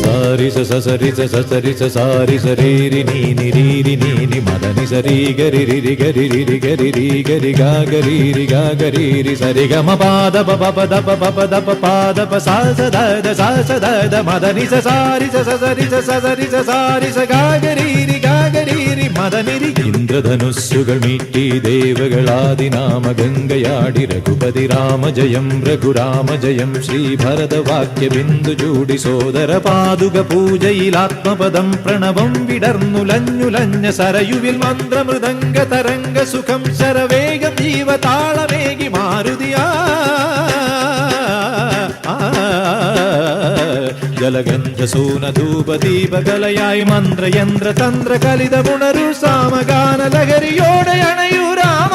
സാരി സസരി സസരി സാരി സരീരി നീനി രീരി നീനി മദനി സരി ഗരി രി ഗരി രി ഗരി രി ഗരി ഗാ ഗരി രി സരി ഗമ പാദ പ പദ പദ പാദ പ സാ സദ ദ മദനി സാരി സസരി സസരി സാരി സ ഗരി രി മദനി രി. ഇന്ദ്രധനുസ്സുകൾ മീട്ടി ദേവകളാദിനാമ ഗംഗയാടി രഘുപതി രാമ ജയം രഘുരാമ ജയം ശ്രീഭരതവാക്യ ബിന്ദു ചൂടി സോദര പാതുക പൂജയിലാത്മപദം പ്രണവം വിടർന്നുലഞ്ഞുലഞ്ഞ സരയുവിൽ മന്ത്രമൃദംഗ തരംഗ സുഖം ശരവേഗം ജീവതാളമേകി മാരുതിയാ ജലഗന്ധസൂനധൂപദീപകലയായി മന്ത്രയന്ത്ര തന്ത്ര കലിതമുണരു സാമഗാന ലഹരിയോടെ അണയൂ രാമ.